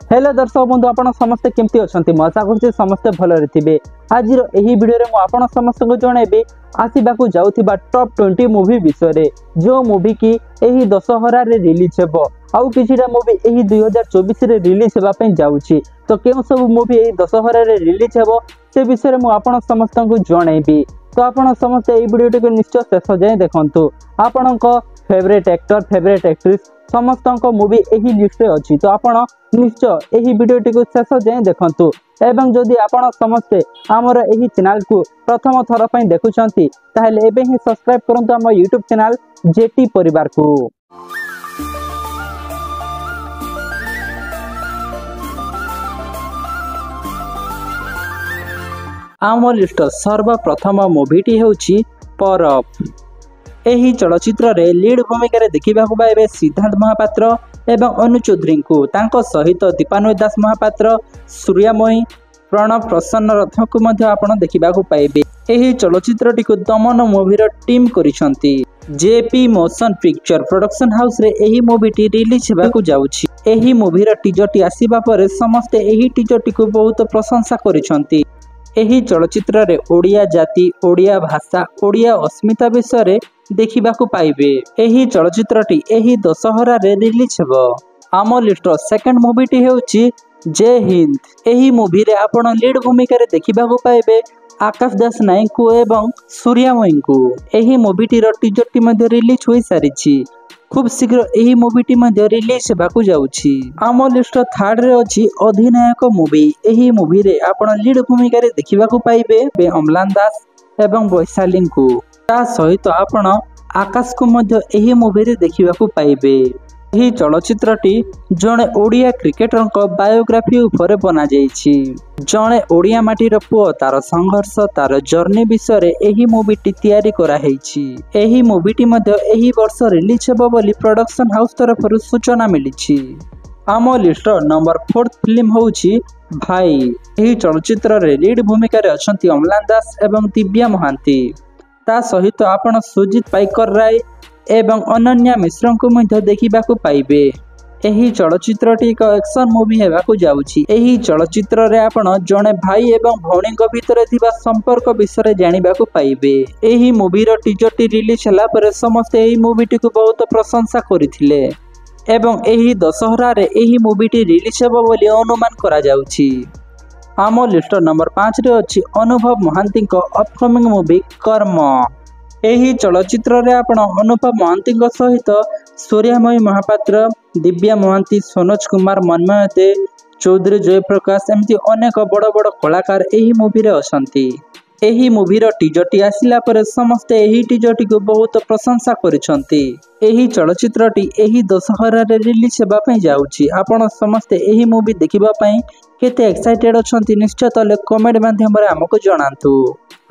Hello दर्शक बंधु आपण समस्ते केमती अच्छा मु आशा कर समस्ते भलरे थे। आज यही वीडियो में मुझे समस्त को जनइबी आसवाक जाऊा टॉप 20 मूवी विषय जो मूवी की यही दशहरा रिलीज हेब आउ किछिटा मूवी यही 2024 रे रिलीज होगापी जाऊँगी। तो क्यों सब मूवी यही दशहरा रिलीज हेब से विषय में आपण समस्त को जनइबी। तो आपण समस्त यही वीडियो को निश्चय शेष जाए देखु। आपण फेवरेट एक्टर फेवरेट एक्ट्रेस समस्त मूवी यही लिस्ट में अच्छी। तो आपण निश्चय यही वीडियो को शेष जाए देखु। एवं जदि आपण समस्ते आमर यही चैनल को प्रथम थर पर देखुंत ताहले एबे ही सब्सक्राइब करंतु आम यूट्यूब चैनल जेटी परिवार को। आम लिस्ट सर्वप्रथम मूवीटी होची परब। एही चलचित्र रे लीड भूमिका रे देखिबा को पाइबे सिद्धार्थ महापात्र एवं अनु चौधरी को तांको सहित दीपान्वय दास महापात्र सूर्यमयी प्रणव प्रसन्न रथ को मध्य आपण देखिबा को पाइबे। एही चलचित्रटी को दमन मूवी रो टीम करिसंती। JP motion picture production house रे एही मूवीटी रिलीज हेबा को जाउछि। एही मूवी रो टीजरटी आसीबा परे समस्त एही टीजरटी को बहुत प्रशंसा करिसंती। एही चलचित्र रे ओडिया जाति ओडिया भाषा ओडिया अस्मिता विषय देखा पाइबे। एही चलचित्रटी एही दशहरा रे रिलीज हेब। आम लिस्ट सेकंड मूवीटी होची जय हिंद। एही मूवी रे आपण लीड भूमिका रे देखा पाइबे आकाश दास नायक को एवं सूर्यमयी को। एही मूवीटी रो टीजरटी मध्ये रिलीज होई सारिछि। खूब शीघ्र एही मूवीटी मध्ये रिलीज हेबाकू जाउछि। आम लिस्ट थर्ड रे अछि अधिनायक मूवी। एही मूवी रे आपण लीड भूमिका रे देखिबाकू पाइबे अम्लान दास एवं वैशाली को। ता सहित आपण आकाश को मध्य एही मूवी रे देखिबाकू पाइबे। एही चलचित्रटी जणे ओडिया क्रिकेटर बायोग्राफी उपरे बना जाइछि। जणे ओडिया माटीर पुओ तार संघर्ष तार जर्नी विषय एही मूवीटी तैयारी करा हैछि। एही मूवीटी मध्य एही वर्ष रिलीज हेबो बोली प्रोडक्शन हाउस तरफरु सूचना मिलिछि। आम लिस्ट नंबर 4 फिल्म होछि भाई। एही चलचित्र रे लीड भूमिका रे अछंती अम्लान दास एवं दिव्या महांती। ता सहित आपण सुजीत पाइकर राय एवं अनन्या मिश्र को मध्य देखिबाकू पाइबे। एही चलचित्रटी एक एक्शन मूवी हेबाकू जाउछि। एही चलचित्र रे आपण जणे भाई एवं भौणी भितर थिबा संपर्क विषय जानिबाकू पाइबे। एही मूवी रो टीजरटी रिलीज होला पर समस्त एही मूवीटी को बहुत प्रशंसा करिथिले एवं एही दशहरा रे एही मूवीटी रिलीज हेबो बोली अनुमान करा जाउछि। आम लिस्ट नंबर 5 रे अछि अनुभव महांती को अपकमिंग मूवी कर्म। एही चलचित्र रे आपण अनुभव महांती सहित सूर्यमयी महापात्र दिव्या महांती सोनोज कुमार मनमय दे चौधरी जयप्रकाश एमती अनेक बड़ बड़ कलाकार एही मूवी रे असंती। एही मूवी रो टीजरटी आसिला पर समस्ते एही टीजरटी को बहुत प्रशंसा करिसंती। एही चलचित्रटी एही दशहरा रे रिलीज हेबा पई जाउछि। आपण समस्ते एही मूवी देखिबा पई केते एक्साइटेड अछंती निश्चय तले कमेंट माध्यम रे हमको जणांतु।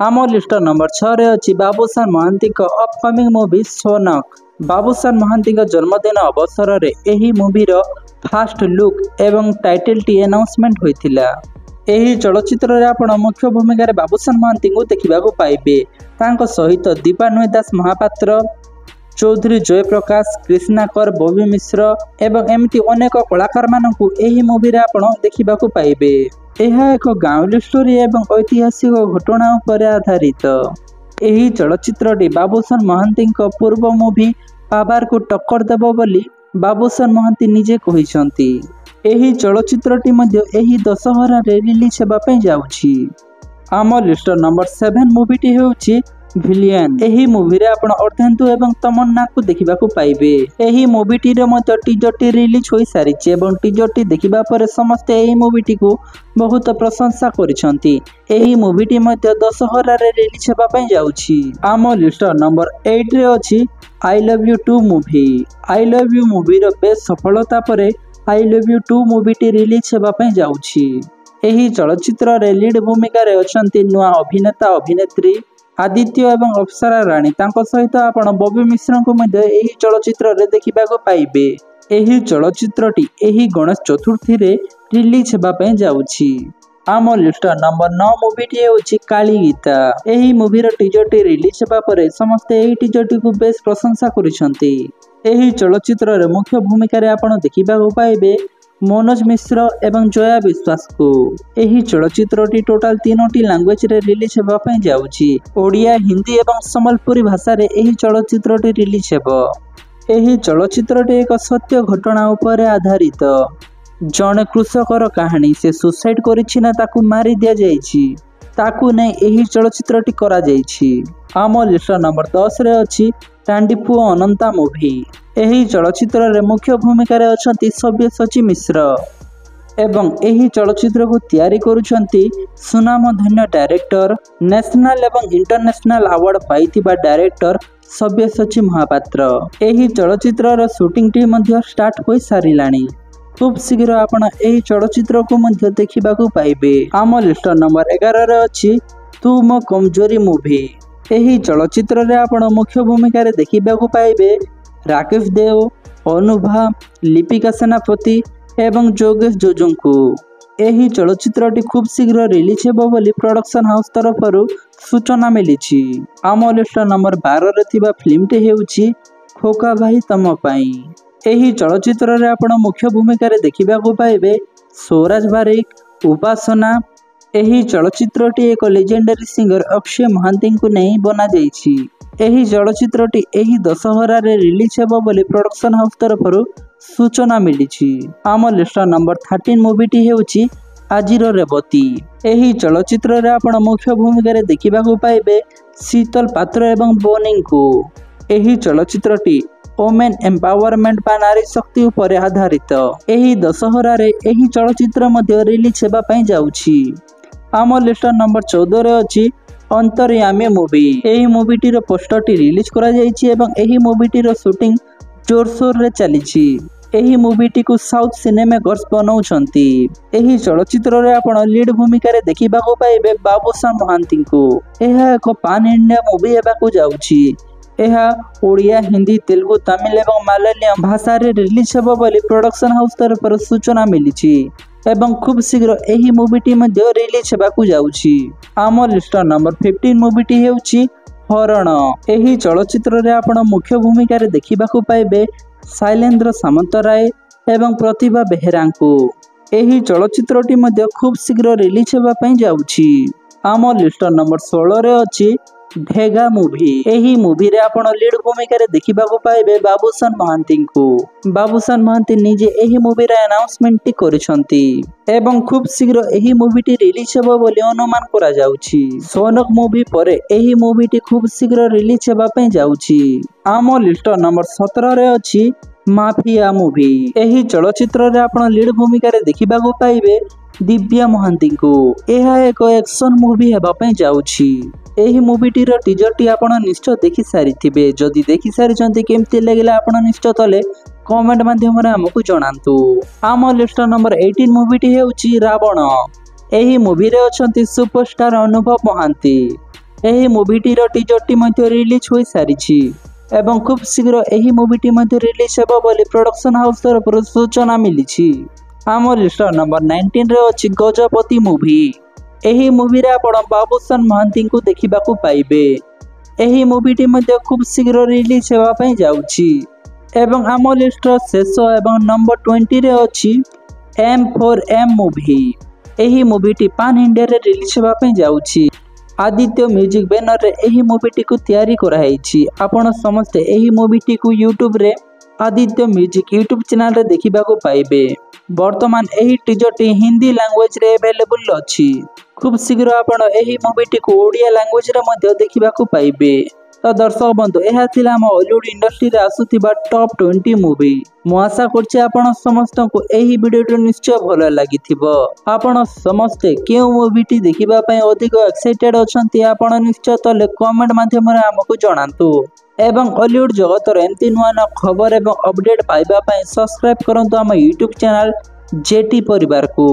आम लिस्ट नंबर 6 रे अछि बाबूशान महांती को अपकमिंग मूवी सोनक। बाबूशान महांती का जन्मदिन अवसर रे एही मूवी रो फास्ट लुक एवं टाइटल टी अनाउंसमेंट होइथिला। एही चलचित्र रे आपण मुख्य भूमिका रे बाबूशान महांती को देखिबाकू पाइबे। तांको सहित दीपान्वय दास महापात्र चौधरी जयप्रकाश कृष्णाकर बबी मिश्र एवं एमती अनेक कलाकार मानकू एही मूवी रे आपण देखिबाकू पाइबे। एहा एक गाँवली स्टोरी एवं ऐतिहासिक घटना पर आधारित। एही चलचित्रटी बाबूशान महांती पूर्व मूवी पावर को टक्कर देबो बोली बाबूशान महांती निजे कहिसंती। एही चलचित्रटी मध्य एही दशहरा रे रिलीज हेबा पई जाउछि। आम लिस्ट नंबर 7 मूवीटी होछि विलियन। एही मूवी रे आपण अर्धेंदु एवं तमन्ना को देखिबाकू पाइबे। एही मूवीटी रे मध्य टीजरटी रिलीज होई सारिछि एवं टीजरटी देखिबा पर समस्त एही मूवीटी को बहुत प्रशंसा करिसंती। एही मूवीटी मध्य दशहरा रे रिलीज हेबा पई जाउछि। आम लिस्ट नंबर 8 रे अछि I love you 2 movie. I love you movie रो बेस सफलता परे आई लव यू 2 मूवीटी रिलीज हेबा पई जाउछि। एही चलचित्र रे लीड भूमिका रे अछंती नुआ अभिनेता अभिनेत्री आदित्य एवं अप्सरा रानी। तांको सहित आपण बबी मिश्र को मध्य एही चलचित्र रे देखिबाकू पाइबे। एही चलचित्रटी एही गणेश चतुर्थी रे रिलीज हेबा पई जाउछि। आम लिस्ट नंबर 9 मूवीटी होछि काली गीता। एही मूवी रो टीजरटी रिलीज हेबा परे समस्त एही टीजरटी को बेस प्रशंसा करिसंती। एही चलचित्र रे मुख्य भूमिका रे आपण देखिबाकू पाइबे मनोज मिश्र एवं जया विश्वास को। एही चलचित्रटी टोटाल 3टी लैंग्वेज रे रिलीज हेबा पई जाउची। ओडिया, हिंदी एवं संबलपुरी भाषा रे एही चलचित्रटी रिलीज हेबो। एही चलचित्रटी एक सत्य घटना उपरे आधारित। जणे कृषकर कहानी से सुसाइड करिछि ना ताकू मारी दिया जाइछि ताकू नै एही चलचित्रटी करा जाइछि। आम लिस्ट नंबर 10 रे अछि टांडीपुओ अनंता मूवी। एही चलचित्र रे मुख्य भूमिका रे अछंती सव्यसाची मिश्र एवं एही चलचित्र को तैयारी करूछंती सुनामधन्य डायरेक्टर, नेशनल एवं इंटरनेशनल अवार्ड पाइथिबा डायरेक्टर सव्यसाची महापात्र। एही चलचित्र रो शूटिंग टी मध्य स्टार्ट होई सारिलाणी। खूब शीघ्र आपण एही चलचित्र को मध्य देखिबाकू पाइबे। आम लिस्ट नंबर 11 रे अछि तू मो कमजोरी मूवी। एही चलचित्र रे आपण मुख्य भूमिका रे देखिबाकू पाइबे राकेश देव, अनुभा, लिपिका सेनापति एवं जोगेश जोजोंकू। एही चलचित्रटी खूब शीघ्र रिलीज हेबो बोली प्रोडक्शन हाउस तरफरु सूचना मिलिछि। आम लिस्ट नंबर 12 रे थिबा फिल्मटी हेउछि खोका भाई तम पई। एही चलचित्र रे आपण मुख्य भूमिका रे देखिबाकू पाइबे स्वराज बारिक, उपासना। एही चलचित्रटी एक लेजेंडरी सिंगर अक्षय महांती को नहीं बना जाइछि। एही चलचित्रटी एही दशहरा रे रिलीज हेबो बोली प्रोडक्शन हाउस तरफरु सूचना मिलिछि। आम लिस्ट नंबर 13 मूवीटी हेउछि आजिरो रेवती। एही चलचित्र रे आपण मुख्य भूमिका रे देखिबाकू पाइबे शीतल पात्र एवं बोनिंग को। एही चलचित्रटी वोमेन एम्पावरमेंट बा नारी शक्ति उपरे आधारित। एही दशहरा रे एही चलचित्र मध्य रिलीज हेबा पई जाउछि। आम लिस्ट नंबर 14 रे अछि अंतर्यामी मूवी। एही मूवीटी रो पोस्टर टी रिलीज करा जाइछि एवं एही मूवीटी रो शूटिंग जोरशोर रे चलिछि। एही मूवीटी को साउथ सिनेमेकर्स बनाउछंती। एही चलचित्र रे आपण लीड भूमिका रे देखिबाकू पाइबे बाबूशान महांती को। एहा एक पान इंडिया मूवी हेबाकू जाउछि। एहा ओडिया, हिंदी, तेलुगु, तमिल एवं मलयालम भाषा रे रिलीज हेबो बोली प्रोडक्शन हाउस तरफ सूचना मिलिछि एवं खूब शीघ्र एही मूवीटी मध्ये रिलीज हेबाकू जाउछि। आम लिस्ट नंबर 15 मूवीटी हेउछि हरण। एही चलचित्र रे आपण मुख्य भूमिका रे देखिबाकू पाइबे शैलेंद्र सामंतराय एवं प्रतिभा बेहेरा को। एही चलचित्रटी मध्ये खूब शीघ्र रिलीज हेबा पई जाउछि। आम लिस्ट नंबर 16 रे अछि भेगा मूवी। एही मूवी रे आपण लीड भूमिका रे देखिबाकू पाइबे बाबूशान महांती को। बाबूशान महांती निजे एही मूवी रे अनाउंसमेंट टी करिसंती एवं खूब शीघ्र एही मूवी टी रिलीज हेबो बोली अनुमान करा जाउछि। सोनक मूवी परे एही मूवी टी खूब शीघ्र रिलीज हेबा पई जाउछि। आम लिस्ट नंबर 17 रे अछि माफिया मूवी। एही चलचित्र रे आपण लीड भूमिका रे देखिबाकू पाइबे दिव्या महांती को। एहा एक एक्शन मूवी हेबा पई जाउछि। एही मूवीटी रो टीजर टी आपण निश्चय देखि सारिथिबे। जदि देखि सारिचंती केमति लागिला आपण निश्चय तले कमेंट माध्यम रे हमकु जणांतु। आम लिस्ट नंबर 18 मूवीटी हेउछि रावण। एही मूवी रे अछंती सुपरस्टार अनुभव महांती। एही मूवीटी रो टीजर टी मध्ये रिलीज होई सारिछि एवं खूब शीघ्र एही मूवीटी मध्ये रिलीज हेबो बोली प्रोडक्शन हाउस तरफरु सूचना मिलिछि। आम लिस्ट नंबर 19 रे अछि गजपति मूवी। एही मूवी रे आपण बाबूशान महांती को देखिबाकू पाइबे। एही मूवीटी मध्ये खूब शीघ्र रिलीज हेबा पई जाउछि एवं आम लिस्ट शेष एवं नंबर 20 रे अछि M4M मूवी। एही मूवीटी पान इंडिया रे रिलीज हेबा पई जाउछि। आदित्य म्यूजिक बैनर रे एही मूवीटी को तैयारी करा हैछि। आपण समस्त एही मूवीटी को YouTube रे आदित्य म्यूजिक YouTube चैनल रे देखिबाकू पाइबे। वर्तमान एही टीजर टी हिंदी लैंग्वेज रे अवेलेबल अछि। खूब शीघ्र आपण एही मूवीटी को ओडिया लैंग्वेज रे मध्ये देखिबाकू पाइबे। तो दर्शक बंधु एहा थिला हम हॉलीवुड इंडस्ट्री रे आसुथिबा टॉप 20 मूवी। मु आशा करछि आपण समस्त को एही वीडियो निश्चय भलो लागिथिबो। आपण समस्त केउ मूवीटी देखिबा पई अधिक एक्साइटेड अछंती आपण निश्चय तले कमेंट माध्यम रे हमकु जणांतु एवं हॉलीवुड जगत रे एंती नुआ खबर एवं अपडेट पाइबा पई सब्सक्राइब करंतु हम YouTube चैनल जेटी परिवार को।